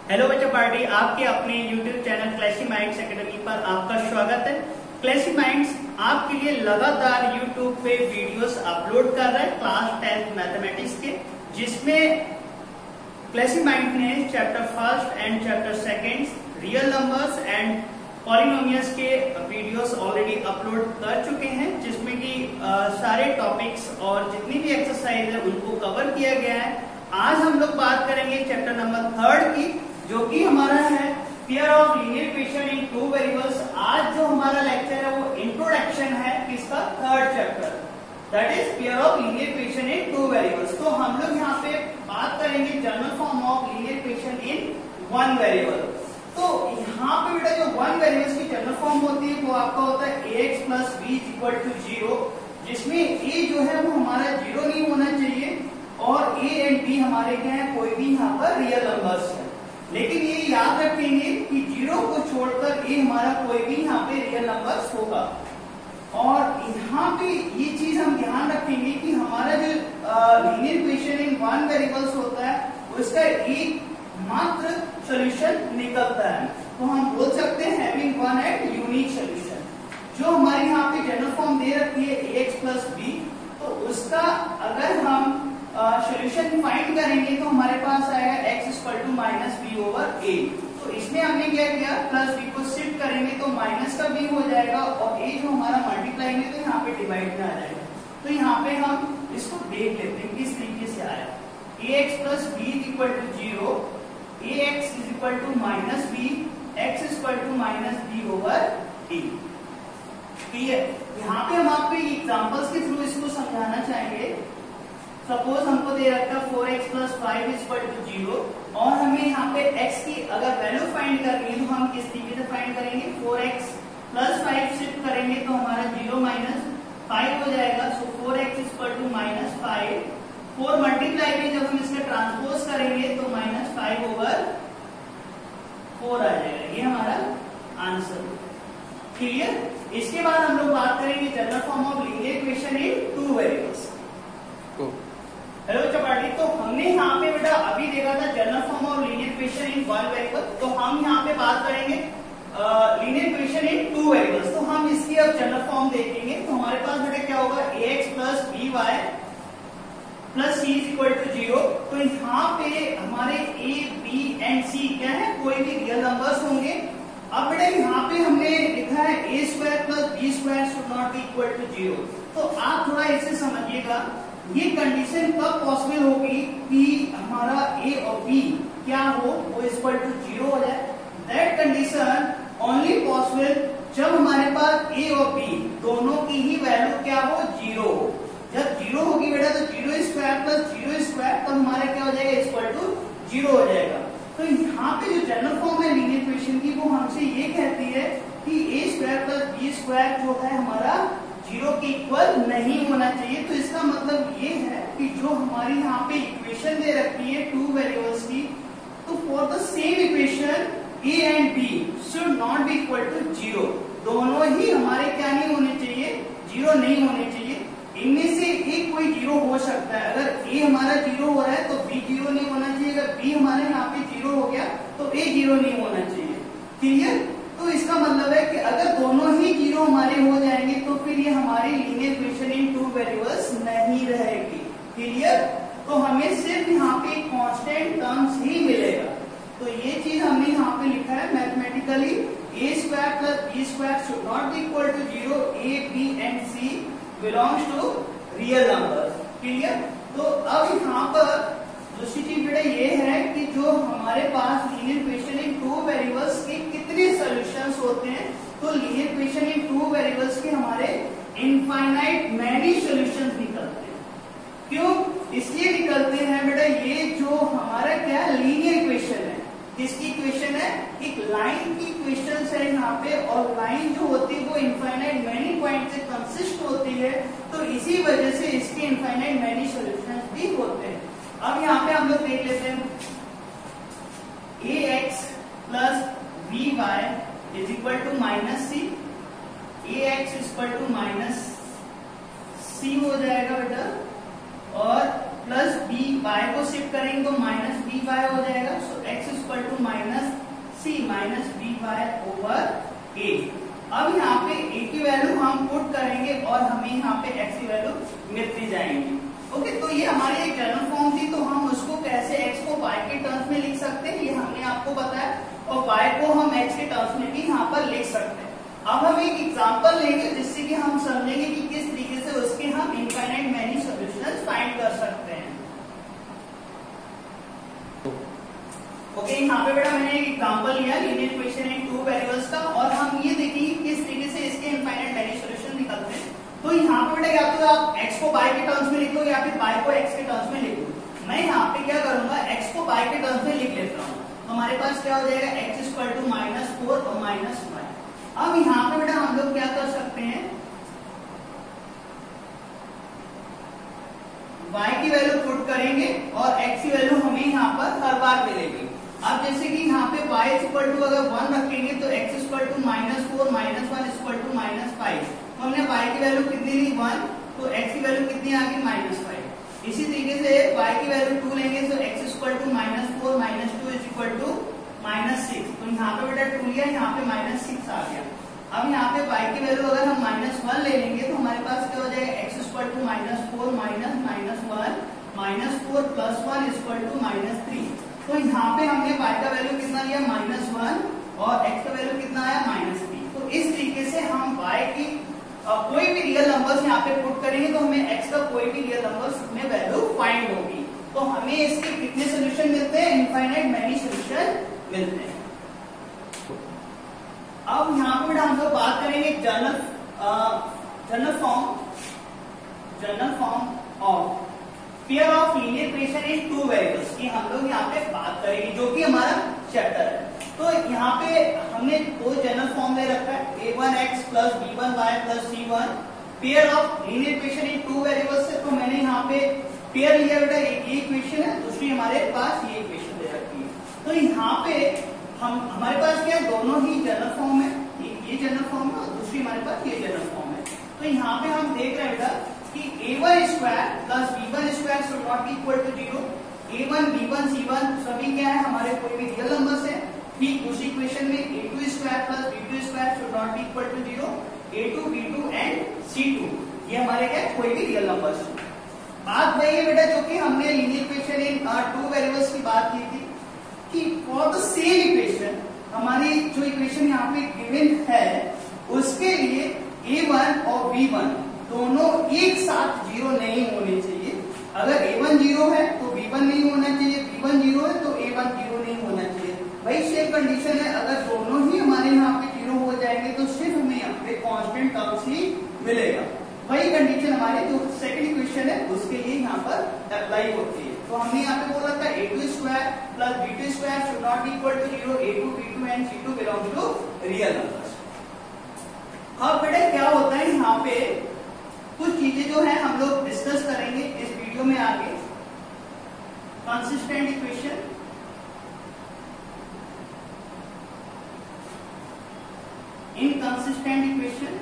Hello बच्चा party, आपके अपने YouTube चैनल क्लैसी माइंड्स एकेडमी पर आपका स्वागत है। क्लैसी माइंड्स आपके लिए लगातार YouTube पे वीडियोस अपलोड कर रहा है क्लास 10th मैथमेटिक्स के, जिसमें क्लैसी माइंड ने chapter first and chapter second real numbers and polynomials के वीडियोस ऑलरेडी अपलोड कर चुके हैं, जिसमें कि सारे टॉपिक्स और जितनी भी एक्सरसाइज है उनको कवर किया गया है। आज हम लोग बात करेंगे चैप्टर नंबर 3 की, जो कि हमारा है pair of linear equation in two variables. आज जो हमारा लेक्चर है वो इंट्रोडक्शन है किसका, 3rd chapter, that is pair of linear equation in two variables. तो हम लोग यहाँ पे बात करेंगे general form of linear equation in one variable. तो यहाँ पे बेटा जो वन वेरिएबल्स की जनरल फॉर्म होती है वो आपका होता है ax plus b is equal to 0, जिसमें a जो है वो हमारा 0 नहीं होना चाहिए और a एंड b हमारे क्या है, कोई भी यहाँ पर रियल नंबर्स है। लेकिन ये याद रखेंगे कि 0 को छोड़कर a हमारा कोई भी यहाँ पे रियल नंबर्स होगा। और यहाँ पे ये चीज हम ध्यान रखेंगे कि हमारा जो linear equation in one variables होता है उसका एक मात्र सॉल्यूशन निकलता है। तो हम बोल सकते हैं having one and unique solution. जो हमारे यहाँ पे जनरल फॉर्म दे रखी है ax प्लस b, तो उसका अगर हम सॉल्यूशन फाइंड करेंगे तो हमारे पास आएगा x equal to minus b over a। तो इसमें हमने क्या किया, प्लस b को शिफ्ट करेंगे तो माइनस का b हो जाएगा और a जो हमारा मल्टीप्लाई में तो यहाँ पे डिवाइड में आ जाएगा। तो यहाँ पे हम इसको देख लेते हैं किस तरीके से आया। ax plus b is equal to 0, ax is equal to minus b, x is equal to minus b over a। Clear? यहाँ पे हम आपको एग्जाम्पल्स के थ्रू इसको समझाना चाहेंगे। सपोज हमको दे रखा है 4x plus 5 is equal to 0 और हमें यहाँ पे x की अगर वैल्यू फाइंड करनी है तो हम किस तरीके से फाइंड करेंगे, 4x प्लस 5 शिफ्ट करेंगे तो हमारा 0 माइनस 5 हो जाएगा। So 4x is equal to minus 5, 4 multiply में जब हम इसका ट्रांसपोज करेंगे तो माइनस 5 ओवर 4 आ जाएगा। ये हमारा आंसर। क्लियर? इसके बाद हम लोग बात करेंगे general form of linear equation in two variables. Hello chapati, तो हमने यहाँ पे बेटा अभी देखा था general form of linear equation in one variable, तो हम यहाँ पे बात करेंगे linear equation in two variables. तो हम इसकी अब जनरल फॉर्म देखेंगे तो हमारे पास बेटा क्या होगा, ax plus by plus c is equal to 0। तो यहाँ पे हमारे a, b एंड c क्या है, कोई भी रियल नंबर्स होंगे। अब बेटा यहाँ पे हमने लिखा है a square plus b square should not be equal to 0। तो आप थोड़ा इसे समझिएगा, ये कंडीशन कब पॉसिबल होगी कि हमारा a और b क्या हो, वो इक्वल टू 0 हो जाए। दैट कंडीशन ओनली पॉसिबल जब हमारे पास a और b दोनों की ही वैल्यू क्या हो, 0 हो। जब 0 होगी बेटा तो 0 स्क्वायर प्लस 0 स्क्वायर तब हमारा क्या हो जाएगा, इक्वल टू 0 हो जाएगा। तो यहाँ पे जो जनरल फॉर्म है लीनियर इक्वेशन की वो हमसे ये कहती है कि a square plus b square जो है हमारा 0 के इक्वल नहीं होना चाहिए। तो इसका मतलब ये है कि जो हमारी यहाँ पे इक्वेशन दे रखी है टू वेरिएबल्स की, तो for the same equation a and b should not be equal to 0। दोनों ही हमारे क्या नहीं होने चाहिए, 0 नहीं होने चाहिए। इनमें से एक कोई 0 हो सकता है। अगर a हमारा 0 हो रहा है तो b 0 नहीं होना चाहिए, अगर b हमारे यहाँ पे 0 हो गया तो a 0 नहीं होना चाहिए। क्लियर? तो इसका मतलब है कि अगर दोनों ही 0 हमारे हो जाएंगे तो फिर ये हमारी linear equation in two variables नहीं रहेगी। क्लियर? तो हमें सिर्फ यहाँ पे कांस्टेंट टर्म्स ही मिलेगा। तो ये चीज हमने यहाँ पे लिखा है mathematically, a square plus b square should not be equal to 0, a b and c belongs to real number. Clear? तो अब यहाँ पर दूसरी चीज बेटा ये है कि जो हमारे पास linear equation in two variables के कितने सॉल्यूशंस होते हैं, तो linear equation in two variables के हमारे इनफाइनाइट मैनी सॉल्यूशंस निकलते हैं। क्यों इसलिए निकलते हैं बेटा, ये जो हमारा क्या लीनियर इक्वेशन है, किसकी इक्वेशन है, एक लाइन की इक्वेशन है यहाँ पे, और लाइन जो होती है वो इनफाइनाइट मैनी पॉइंट से कंसिस्ट होती है। तो इसी वजह से इसके इनफाइनाइट मैनी सॉल्यूशंस भी होते हैं। अब यहाँ पे हम लोग देख लेते हैं ax plus by is equal to minus C, ax is equal to minus C हो जाएगा बेटा, और प्लस बी वाई को शिफ्ट करेंगे तो माइनस बी वाई हो जाएगा। So x is equal to minus Y over A. अब यहाँ पे ए की वैल्यू हम पुट करेंगे और हमें यहाँ पे एक्स की वैल्यू मिलती जाएंगी। ओके, तो ये हमारी एक जनरल फॉर्म थी, तो हम उसको कैसे एक्स को वाई के टर्म्स में लिख सकते हैं ये हमने आपको बताया, और वाई को हम एक्स के टर्म्स में भी यहाँ पर लिख सकते हैं। अब हम एक एग्जांपल लेंगे जिससे कि हम समझेंगे कि किस तरीके से उसके हम इनफाइनाइट मैनी सॉल्यूशंस फाइंड कर सकते हैं। ओके, यहाँ पे बेटा मैंने एक एग्जांपल लिया linear equation in two variables का, और हम ये देखेंगे किस तरीके से इसके इनफाइनाइट मैनी सॉल्यूशन निकलते हैं। तो यहाँ पे बेटा या तो आप x को y के टर्म्स में लिखो या फिर y को x के टर्म्स में लिखो। मैं यहाँ पे क्या करूंगा, x को y के टर्म्स में लिख लेता हूँ। तो हमारे पास क्या हो जाएगा, x इक्वल टू -4 और -y। अब यहाँ पे बेटा हम लोग क्या कर सकते हैं, y की वैल्यू पुट करेंगे और x की वैल्यू हमें यहाँ पर हर बार मिलेगी। अब जैसे कि यहाँ पे y इक्वल टू अगर 1 रखेंगे तो x equal to -4 -1 equal to -5। हमने y की वैल्यू कितनी ली 1, तो x की वैल्यू कितनी आ गई -5। इसी तरीके से y की वैल्यू 2 लेंगे तो x equal to -4 -2 is equal to -6। तो यहाँ पे बेटा 2 लिया, यहाँ पे -6 आ गया। अब यहाँ पे y की वैल्यू अगर हम -1 ले लेंगे तो हमारे पास क्या हो जाएगा, x equal to -4 -1 -4 plus 1 equal to -3। तो यहाँ पे हमने y का वैल्यू कितना लिया -1 और x का वैल्यू कितना आया -3। तो इस तरीके से हम y की कोई भी रियल नंबर्स यहाँ पे पुट करेंगे तो हमें x का कोई भी रियल नंबर्स में वैल्यू फाइंड होगी। तो हमें इसके कितने सोल्यूशन मिलते हैं, इनफाइनाइट मैनी सोल्यूशन मिलते हैं। अब यहाँ पे हम लोग बात करेंगे general form of pair of linear equation in two variables की हम लोग यहाँ पे बात करेंगे, जो कि हमारा चैप्टर है। तो यहाँ पे हमने दो जनरल फॉर्म ले रखा है, a1x plus b1y plus c1 pair of linear equation in two variables से। तो मैंने यहाँ पे पेयर लिया बेटा, एक ये इक्वेशन है, दूसरी हमारे पास ये इक्वेशन दे रखी है। तो यहाँ पे हमारे पास क्या है, दोनों ही जनरल फॉर्म है, ये जनरल फॉर्म है और दूसरी हमारे पास ये जनरल फॉर्म है। तो यहाँ पे हम देख रहे हैं बेटा कि a1 square plus b1 square should not be equal to 0। a1 b1 c1 सभी क्या है, हमारे कोई भी रियल नंबर्स है। ठीक उसी इक्वेशन में a2 square plus b2 square should not be equal to 0। a2 b2 and c2 ये हमारे क्या है, कोई भी रियल नंबर्स। बात वही है बेटा जो कि हमने linear equation in two variables की बात की थी कि फॉर द सेम इक्वेशन, हमारी जो इक्वेशन यहाँ पे गिवन है उसके लिए a1 और b1 दोनों एक साथ 0 नहीं होने चाहिए। अगर a1 0 है तो b1 नहीं होना चाहिए, b1 0 है तो a1 0 नहीं होना चाहिए। वही सेम कंडीशन है, अगर दोनों ही हमारे यहाँ पे 0 हो जाएंगे तो सिर्फ हमें यहाँ पे कांस्टेंट टर्म्स ही मिलेगा। वही कंडीशन हमारे जो सेकंड इक्वेशन है उसके लिए यहाँ पर अप्लाई होती है। तो हमने यहाँ पे बोला था a2 square plus b2 square should not be equal to 0। a2 b2 and c2 belongs to real numbers. अब बेटा क्या होता है, यहाँ पे कुछ चीजें जो है हम लोग डिस्कस करेंगे इस वीडियो में आगे। कंसिस्टेंट इक्वेशन, इनकंसिस्टेंट इक्वेशन,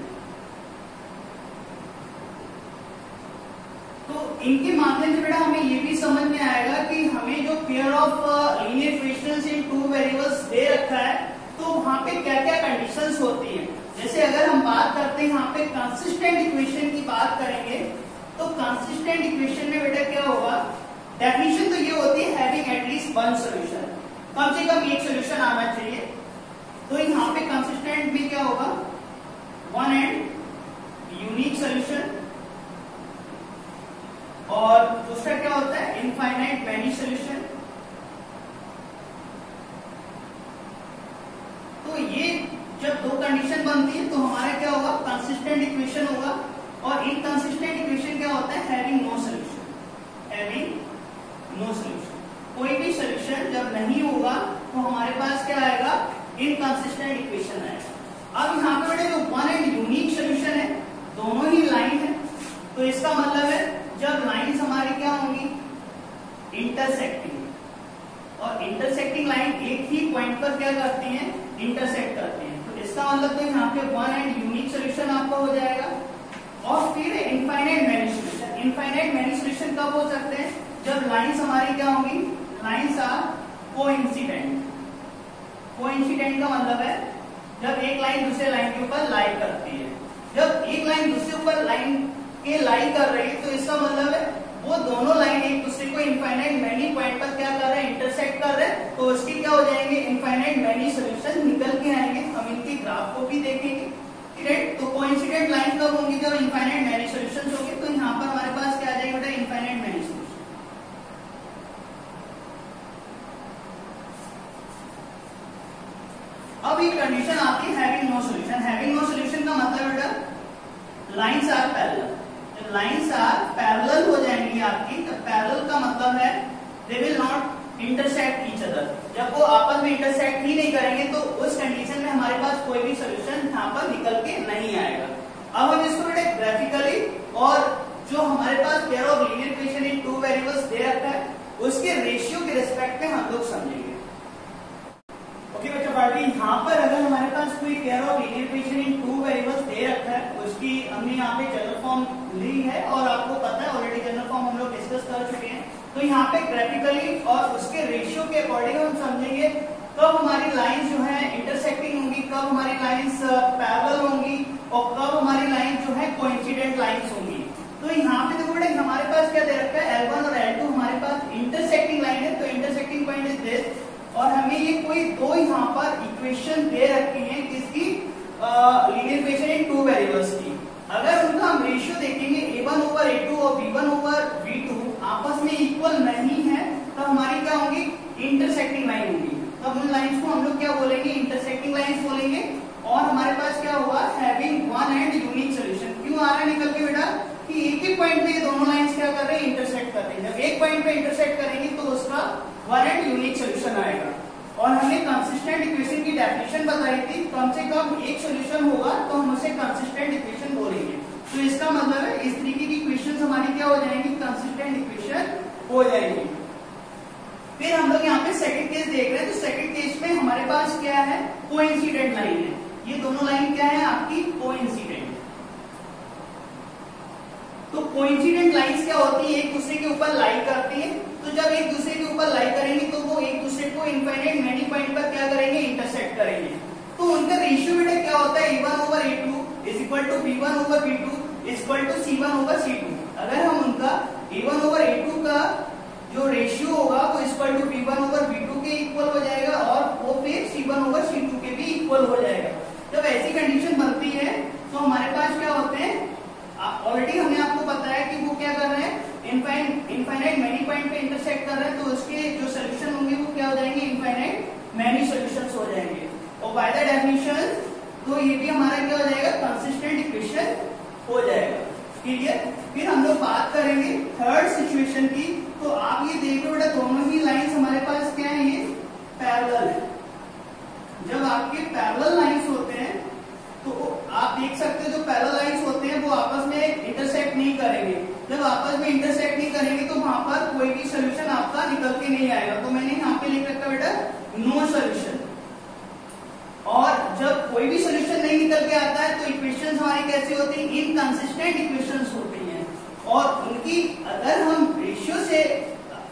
तो इनके माध्यम से बेटा हमें ये भी समझ में आएगा कि हमें जो pair of linear equations in two variables दे रखा है तो वहां पे क्या क्या कंडीशंस होती हैं। जैसे अगर हम बात करते हैं यहाँ पे कंसिस्टेंट इक्वेशन की बात करेंगे तो कंसिस्टेंट इक्वेशन में बेटा क्या होगा, डेफिनेशन तो ये होती है हैविंग एटलीस्ट वन सॉल्यूशन, कम से कम एक सॉल्यूशन आना चाहिए। तो यहाँ पे कंसिस्टेंट में क्या होगा, वन एंड यूनिक सॉल्यूशन, और दूसरा क्या होता है इनफाइनाइट मैनी सॉल्यूशन। तो ये जब दो कंडीशन बनती है तो हमारा क्या होगा, कंसिस्टेंट इक्वेशन होगा। और इनकंसिस्टेंट इक्वेशन क्या होता है, having no solution, having no solution. कोई भी सॉल्यूशन जब नहीं होगा तो हमारे पास क्या आएगा, इनकंसिस्टेंट इक्वेशन आएगा। अब यहाँ पे बेटे जो वन एंड यूनिक सॉल्यूशन है, दोनों ही लाइन है, तो इसका मतलब है जब लाइंस हमारी क्या होंगी, इंटरसेक्टिंग, और इंटरसेक्टिंग लाइन एक ही पॉइंट पर क्या करती हैं, इंटरसेक्ट करती हैं। तो इसका मतलब तो यहाँ पे वन एंड यूनिक सॉल्यूशन आपका हो जाएगा। और फिर infinite many solution. Infinite many solution कब हो सकते हैं, जब लाइंस हमारी क्या होंगी, लाइंस आर कोइंसिडेंट। कोइंसिडेंट का मतलब है जब एक लाइन दूसरे लाइन के ऊपर लाई करती है। जब एक लाइन दूसरे ऊपर लाइन के लाई कर रही है तो इसका मतलब है वो दोनों लाइन एक दूसरे को इनफाइनाइट मैनी पॉइंट पर क्या कर रहे हैं, इंटरसेक्ट कर रहे हैं। तो उसके क्या हो जाएंगे, इनफाइनाइट मैनी सॉल्यूशन निकल के आएंगे। हम इनके ग्राफ को भी देखेंगे, राइट। तो कोइंसिडेंट लाइन कब होंगी, जब इनफाइनाइट मैनी सॉल्यूशंस होंगे। तो यहाँ पर हमारे पास क्या आ जाएगा बेटा, इनफाइनाइट मैनी सॉल्यूशन। अब ये कंडीशन आती है having no solution. Having no solution का मतलब बेटा lines are parallel. Lines are parallel हो जाएंगी आपकी। तो पैरेलल का मतलब है they will not intersect each other. जब वो आपस में इंटरसेक्ट ही नहीं करेंगे तो उस कंडीशन में हमारे पास कोई भी सॉल्यूशन यहाँ पर निकल के नहीं आएगा। अब हम इसको बेटा ग्राफिकली और जो हमारे पास pair of linear equation in two variables दे रखा है उसके रेशियो के रिस्पेक्ट में हम लोग समझेंगे। ओके बच्चों, पार्टी यहाँ पर अगर हमारे पास कोई pair of linear equation in two variables दे रखा है, उसकी हमने यहाँ पे जनरल फॉर्म ली है और आपको पता है ऑलरेडी जनरल फॉर्म हम लोग डिस्कस कर चुके हैं। तो यहाँ पे ग्राफिकली और उसके रेशियो के अकॉर्डिंग हम समझेंगे कब हमारी लाइंस जो है इंटरसेक्टिंग होंगी, कब हमारी लाइंस पैरेलल होंगी और कब हमारी लाइन जो है कोइंसिडेंट लाइंस होंगी। तो यहाँ पे देखो बेटा हमारे पास क्या दे रखा है, L1 और L2 हमारे पास इंटरसेक्टिंग लाइन है। तो इंटरसेक्टिंग पॉइंट इज दिस और हमें ये कोई दो यहाँ पर इक्वेशन दे रखी है किसकी, linear equation in two variables की। अगर उनका हम रेशियो देखेंगे A1 ओवर A2 और V1 ओवर V2 आपस में इक्वल नहीं है तो हमारी क्या होंगी, इंटरसेक्टिंग लाइन होगी। तब उन लाइंस को हम लोग क्या बोलेंगे, इंटरसेक्टिंग लाइंस बोलेंगे। और हमारे पास क्या हुआ, having one and unique solution. क्यों आ रहा है निकल के बेटा कि एक ही पॉइंट पे ये दोनों लाइंस क्या कर रहे हैं, इंटरसेक्ट कर रही है। जब एक पॉइंट पे इंटरसेक्ट करेंगे तो उसका वन एंड यूनिक सॉल्यूशन आएगा। और हमने कंसिस्टेंट इक्वेशन की डेफिनेशन बताई थी, कम से कम एक सॉल्यूशन होगा तो हम उसे कंसिस्टेंट इक्वेशन बोलेंगे। तो इसका मतलब है इस तरीके की इक्वेशंस हमारी क्या हो जाएंगी, कंसिस्टेंट इक्वेशन हो जाएगी। फिर हम लोग यहाँ पे सेकंड केस देख रहे हैं। तो सेकंड केस में हमारे पास क्या है, कोइंसिडेंट लाइन है। ये दोनों लाइन क्या है आपकी, कोइंसिडेंट। तो कोइंसिडेंट लाइंस क्या होती है, एक दूसरे के ऊपर लाई करती है। तो जब एक दूसरे के ऊपर लाई करेंगे तो वो एक दूसरे को इनफाइनाइट मैनी पॉइंट पर क्या करेंगे, इंटरसेक्ट करेंगे। तो उनका रेशियो बेटा क्या होता है, A1 over A2 is equal to B1 over B2 is equal to C1 over C2। अगर हम उनका A1 ओवर A2 का जो रेशियो होगा वो equal to B1 over B2 के इक्वल हो जाएगा और वो फिर C1 ओवर C2 के भी इक्वल हो जाएगा। जब ऐसी कंडीशन बनती है तो हमारे पास क्या होते हैं, ऑलरेडी हमने आपको बताया कि वो क्या कर रहे हैं, इनफाइनाइट मैनी पॉइंट पे इंटरसेक्ट कर रहे हैं। तो उसके जो सोल्यूशन होंगे वो क्या हो जाएंगे, इनफाइनाइट मैनी सॉल्यूशंस हो जाएंगे। और बाय द डेफिनेशन तो ये भी हमारा क्या हो जाएगा, कंसिस्टेंट इक्वेशन हो जाएगा। क्लियर। फिर हम लोग बात करेंगे थर्ड सिचुएशन की। तो आप ये देखो बेटा दोनों ही लाइंस हमारे पास क्या है, ये पैरेलल है। जब आपके पैरेलल लाइंस होते हैं तो आप देख सकते हो जो पैरेलल लाइंस होते हैं वो आपस में इंटरसेक्ट नहीं करेंगे। जब आपस में इंटरसेक्ट नहीं करेंगे तो वहां पर कोई भी सोल्यूशन आपका निकल के नहीं आएगा। तो मैंने यहाँ पे लिख रखा बेटा नो सोल्यूशन। और जब कोई भी सोल्यूशन नहीं निकल के आता है तो इक्वेशंस हमारी कैसी होती है, इनकंसिस्टेंट इक्वेशंस होती हैं। और उनकी अगर हम रेशियो से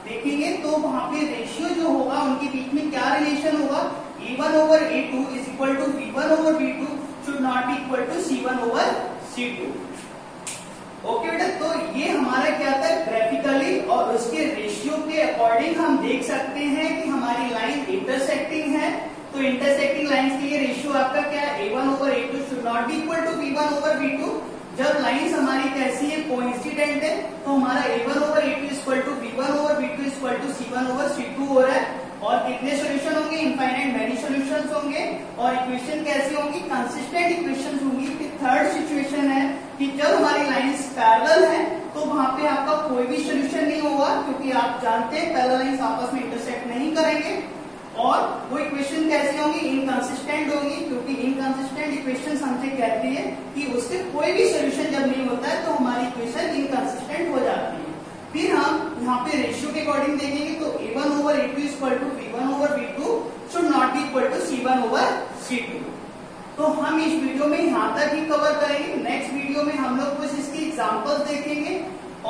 देखेंगे तो वहां पे रेशियो जो होगा उनके बीच में क्या रिलेशन होगा, A1 over A2 is equal to B1 over B2 should not be equal to C1 over C2। Okay बेटा, तो ये हमारा क्या था ग्राफिकली और उसके रेशियो के अकॉर्डिंग हम देख सकते हैं कि हमारी लाइन इंटरसेक्टिंग है। तो इंटरसेक्टिंग लाइंस के लिए रेशियो आपका क्या है, A1 over A2 should not be equal to B1 over B2। जब लाइंस हमारी कैसी है, कोइंसिडेंट है, तो हमारा A1 over A2 equal to B1 over B2 equal to C1 over C2 हो रहा है। और कितने सॉल्यूशन होंगे, इनफाइनाइट मैनी सॉल्यूशंस होंगे। और इक्वेशन कैसी होंगी, कंसिस्टेंट इक्वेशंस होंगी। फिर थर्ड सिचुएशन है कि जब हमारी लाइंस पैरेलल है तो वहां पे आपका कोई भी सॉल्यूशन नहीं होगा, क्योंकि आप जानते हैं पैरेलल लाइंस आपस में इंटरसेक्ट नहीं करेंगे। और वो इक्वेशन कैसी होंगी, इनकंसिस्टेंट होगी, क्योंकि इनकंसिस्टेंट इक्वेशन हमसे कहती है कि उसके कोई भी सॉल्यूशन जब नहीं होता है तो हमारी इक्वेशन इनकंसिस्टेंट हो जाती है। फिर हम यहाँ पे रेशियो के अकॉर्डिंग देखेंगे तो A1 over A2 equal to B1 over B2 should not be equal to C1 over C2। तो हम इस वीडियो में यहाँ तक ही कवर करेंगे। नेक्स्ट वीडियो में हम लोग कुछ इसकी एग्जांपल्स देखेंगे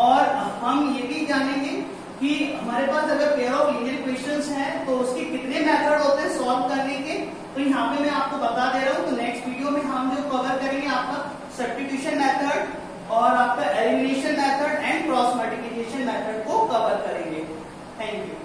और हम ये भी जानेंगे कि हमारे पास अगर पेयर ऑफ लीनियर इक्वेशंस हैं तो उसके कितने मेथड होते हैं सॉल्व करने के। तो यहाँ पे मैं आपको बता दे रहा हूँ। और आपका elimination method and cross multiplication method को कवर करेंगे। Thank you.